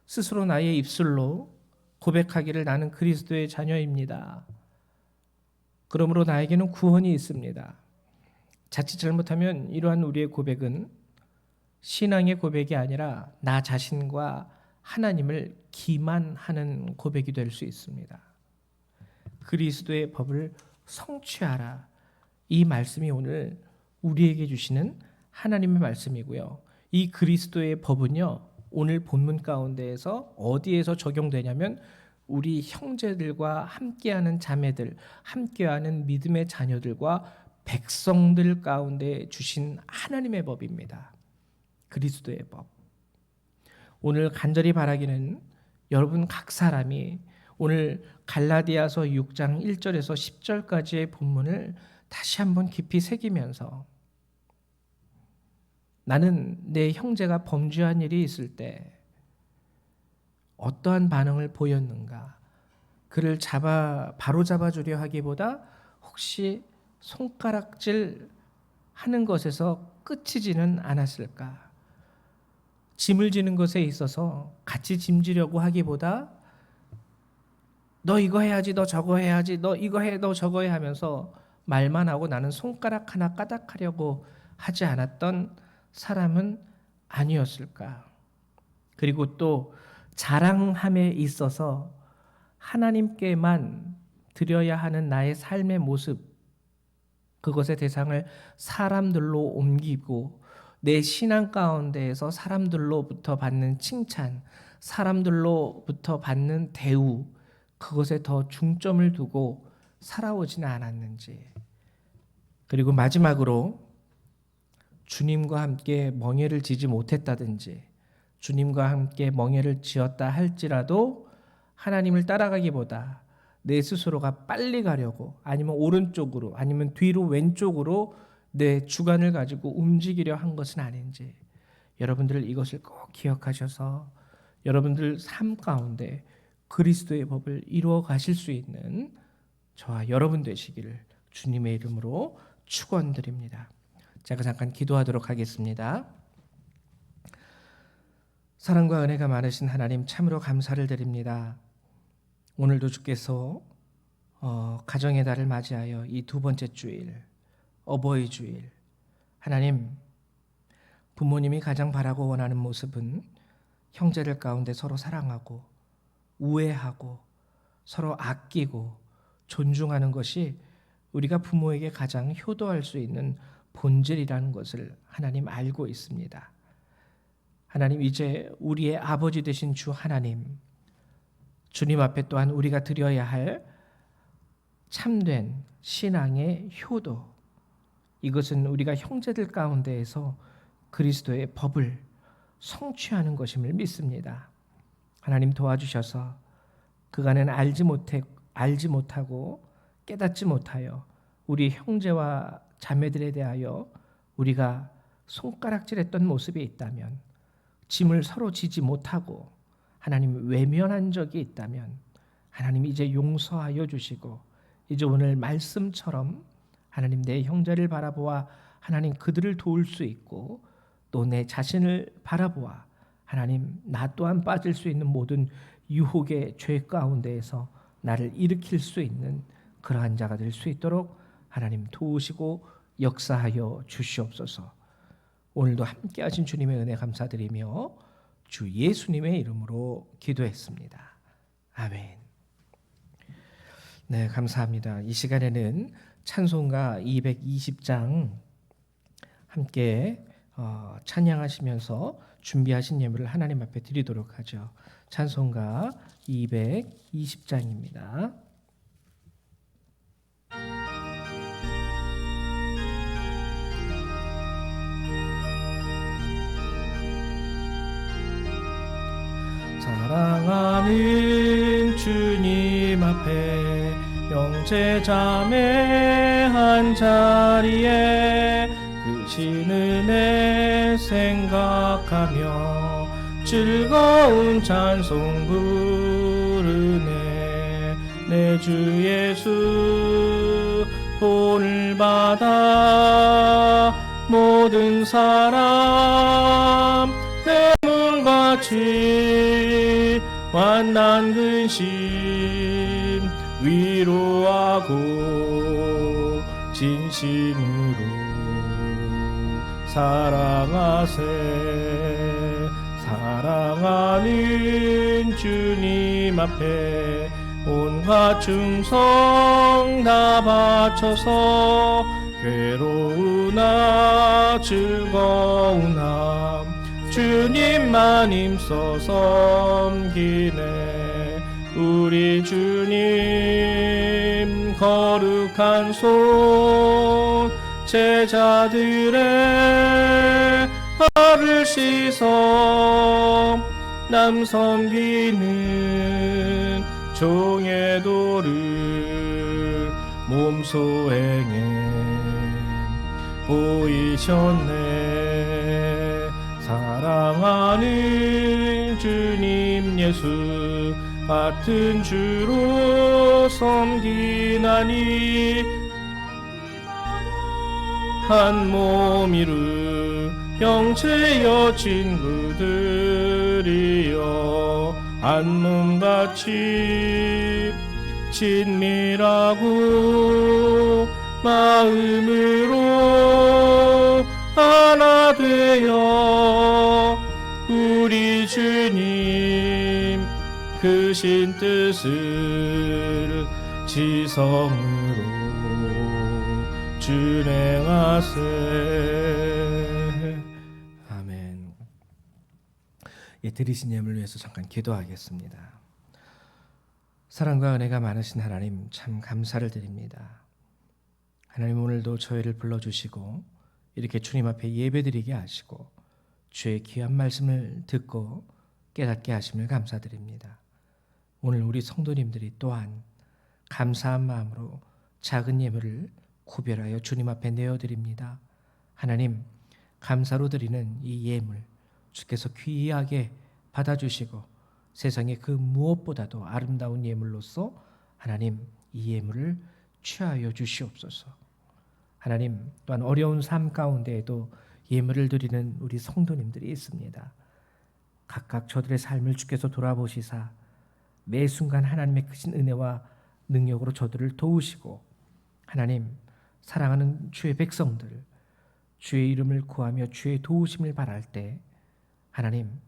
스스로 나의 입술로 고백하기를 나는 그리스도의 자녀입니다. 그러므로 나에게는 구원이 있습니다. 자칫 잘못하면 이러한 우리의 고백은 신앙의 고백이 아니라 나 자신과 하나님을 기만하는 고백이 될 수 있습니다. 그리스도의 법을 성취하라. 이 말씀이 오늘 우리에게 주시는 하나님의 말씀이고요. 이 그리스도의 법은요, 오늘 본문 가운데에서 어디에서 적용되냐면 우리 형제들과 함께하는 자매들, 함께하는 믿음의 자녀들과 백성들 가운데 주신 하나님의 법입니다. 그리스도의 법. 오늘 간절히 바라기는 여러분 각 사람이 오늘 갈라디아서 6장 1절에서 10절까지의 본문을 다시 한번 깊이 새기면서 나는 내 형제가 범죄한 일이 있을 때 어떠한 반응을 보였는가, 그를 바로 잡아주려 하기보다 혹시 손가락질 하는 것에서 끝이지는 않았을까, 짐을 지는 것에 있어서 같이 짐지려고 하기보다 너 이거 해야지, 너 저거 해야지, 너 이거 해, 너 저거 해 하면서 말만 하고 나는 손가락 하나 까딱하려고 하지 않았던 사람은 아니었을까. 그리고 또 자랑함에 있어서 하나님께만 드려야 하는 나의 삶의 모습, 그것의 대상을 사람들로 옮기고 내 신앙 가운데에서 사람들로부터 받는 칭찬, 사람들로부터 받는 대우, 그것에 더 중점을 두고 살아오지는 않았는지. 그리고 마지막으로 주님과 함께 멍에를 지지 못했다든지, 주님과 함께 멍에를 지었다 할지라도 하나님을 따라가기보다 내 스스로가 빨리 가려고, 아니면 오른쪽으로, 아니면 뒤로 왼쪽으로 내 주관을 가지고 움직이려 한 것은 아닌지, 여러분들 이것을 꼭 기억하셔서 여러분들 삶 가운데 그리스도의 법을 이루어 가실 수 있는 저와 여러분 되시기를 주님의 이름으로 축원드립니다. 제가 잠깐 기도하도록 하겠습니다. 사랑과 은혜가 많으신 하나님, 참으로 감사를 드립니다. 오늘도 주께서 가정의 달을 맞이하여 이 두 번째 주일, 어버이 주일, 하나님, 부모님이 가장 바라고 원하는 모습은 형제들 가운데 서로 사랑하고 우애하고 서로 아끼고 존중하는 것이 우리가 부모에게 가장 효도할 수 있는 본질이라는 것을 하나님 알고 있습니다. 하나님, 이제 우리의 아버지 되신 주 하나님, 주님 앞에 또한 우리가 드려야 할 참된 신앙의 효도, 이것은 우리가 형제들 가운데에서 그리스도의 법을 성취하는 것임을 믿습니다. 하나님 도와주셔서 그간은 알지 못하고 깨닫지 못하여 우리 형제와 자매들에 대하여 우리가 손가락질했던 모습이 있다면, 짐을 서로 지지 못하고 하나님 외면한 적이 있다면 하나님 이제 용서하여 주시고, 이제 오늘 말씀처럼 하나님 내 형제를 바라보아 하나님 그들을 도울 수 있고, 또 내 자신을 바라보아 하나님 나 또한 빠질 수 있는 모든 유혹의 죄 가운데에서 나를 일으킬 수 있는 그러한 자가 될 수 있도록 하나님 도우시고 역사하여 주시옵소서. 오늘도 함께 하신 주님의 은혜 감사드리며 주 예수님의 이름으로 기도했습니다. 아멘. 네, 감사합니다. 이 시간에는 찬송가 220장 함께 찬양하시면서 준비하신 예물을 하나님 앞에 드리도록 하죠. 찬송가 220장입니다. 사랑하는 주님 앞에 형제 자매 한 자리에 크신 은혜 생각하며 즐거운 찬송 부르네. 내 주 예수 본을 받아 모든 사람 내 물같이 완난 근심 위로하고 진심으로 사랑하세. 사랑하는 주님 앞에 온갖 충성 다 바쳐서 괴로우나 즐거우나 주님만 힘써 섬기네. 우리 주님 거룩한 손 제자들의 발을 씻어 남 섬기는 종의 도를 몸소 행해 보이셨네. 사랑하는 주님 예수 같은 주로 섬기나니 한 몸 이루 형제여 친구들이여 한 몸같이 친밀하고 마음으로 하나 되어 우리 주님 크신 뜻을 지성으로 준행하세. 아멘. 예, 들으신 예물을 위해서 잠깐 기도하겠습니다. 사랑과 은혜가 많으신 하나님 참 감사를 드립니다. 하나님 오늘도 저희를 불러주시고 이렇게 주님 앞에 예배드리게 하시고 주의 귀한 말씀을 듣고 깨닫게 하심을 감사드립니다. 오늘 우리 성도님들이 또한 감사한 마음으로 작은 예물을 구별하여 주님 앞에 내어드립니다. 하나님 감사로 드리는 이 예물 주께서 귀하게 받아주시고 세상의 그 무엇보다도 아름다운 예물로서 하나님 이 예물을 취하여 주시옵소서. 하나님 또한 어려운 삶 가운데에도 예물을 드리는 우리 성도님들이 있습니다. 각각 저들의 삶을 주께서 돌아보시사 매 순간 하나님의 크신 은혜와 능력으로 저들을 도우시고 하나님 사랑하는 주의 백성들 주의 이름을 구하며 주의 도우심을 바랄 때 하나님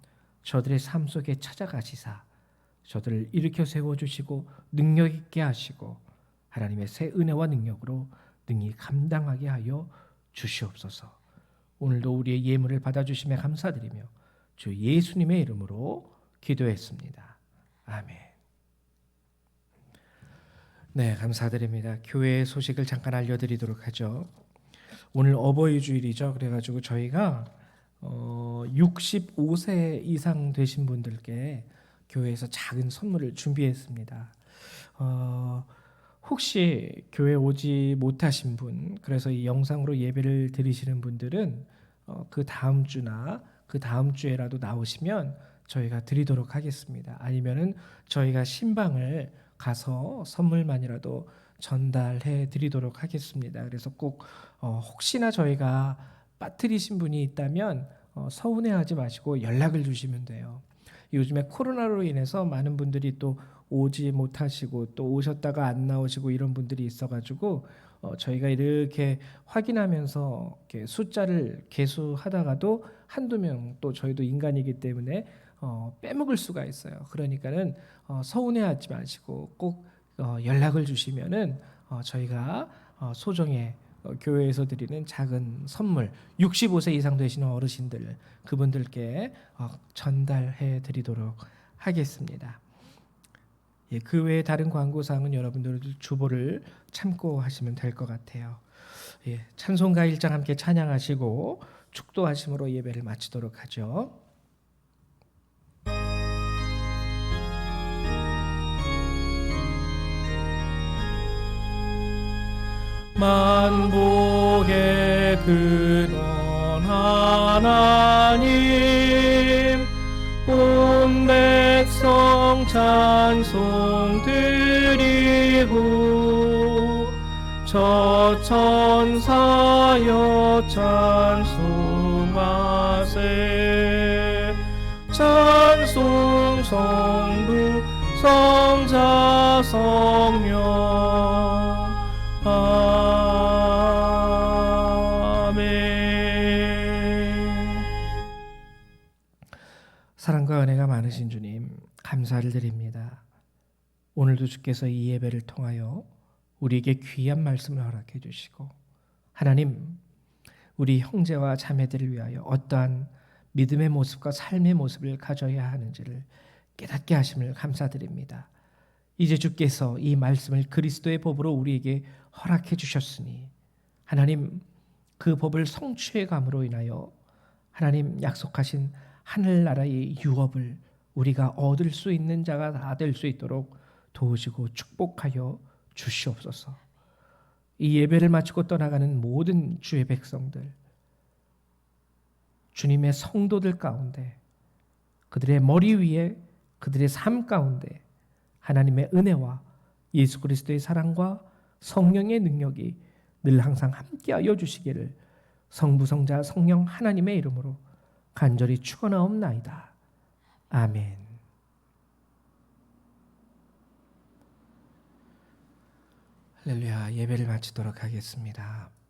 저들의 삶 속에 찾아가시사 저들을 일으켜 세워주시고 능력 있게 하시고 하나님의 새 은혜와 능력으로 능히 감당하게 하여 주시옵소서. 오늘도 우리의 예물을 받아주심에 감사드리며 주 예수님의 이름으로 기도했습니다. 아멘. 네, 감사드립니다. 교회의 소식을 잠깐 알려드리도록 하죠. 오늘 어버이 주일이죠. 그래가지고 저희가 65세 이상 되신 분들께 교회에서 작은 선물을 준비했습니다. 혹시 교회 오지 못하신 분, 그래서 이 영상으로 예배를 드리시는 분들은 그 다음 주나 그 다음 주에라도 나오시면 저희가 드리도록 하겠습니다. 아니면은 저희가 신방을 가서 선물만이라도 전달해 드리도록 하겠습니다. 그래서 꼭 혹시나 저희가 빠뜨리신 분이 있다면 서운해하지 마시고 연락을 주시면 돼요. 요즘에 코로나로 인해서 많은 분들이 또 오지 못하시고 또 오셨다가 안 나오시고 이런 분들이 있어가지고 저희가 이렇게 확인하면서 이렇게 숫자를 계수하다가도 한두 명 또 저희도 인간이기 때문에 빼먹을 수가 있어요. 그러니까는 서운해하지 마시고 꼭 연락을 주시면은 저희가 소정의 교회에서 드리는 작은 선물 65세 이상 되시는 어르신들 그분들께 전달해 드리도록 하겠습니다. 예, 그 외에 다른 광고사항은 여러분들 주보를 참고하시면 될 것 같아요. 예, 찬송가 1장 함께 찬양하시고 축도하심으로 예배를 마치도록 하죠. 만복의 근원 하나님 온 백성 찬송 드리고 저 천사여 찬송하세 찬송 성부 성자 성령 아멘. 사랑과 은혜가 많으신 주님 감사를 드립니다. 오늘도 주께서 이 예배를 통하여 우리에게 귀한 말씀을 허락해 주시고 하나님 우리 형제와 자매들을 위하여 어떠한 믿음의 모습과 삶의 모습을 가져야 하는지를 깨닫게 하심을 감사드립니다. 이제 주께서 이 말씀을 그리스도의 법으로 우리에게 허락해 주셨으니 하나님 그 법을 성취해 감으로 인하여 하나님 약속하신 하늘나라의 유업을 우리가 얻을 수 있는 자가 다 될 수 있도록 도우시고 축복하여 주시옵소서. 이 예배를 마치고 떠나가는 모든 주의 백성들, 주님의 성도들 가운데 그들의 머리 위에 그들의 삶 가운데 하나님의 은혜와 예수 그리스도의 사랑과 성령의 능력이 늘 항상 함께하여 주시기를 성부 성자 성령 하나님의 이름으로 간절히 축원하옵나이다. 아멘. 할렐루야. 예배를 마치도록 하겠습니다.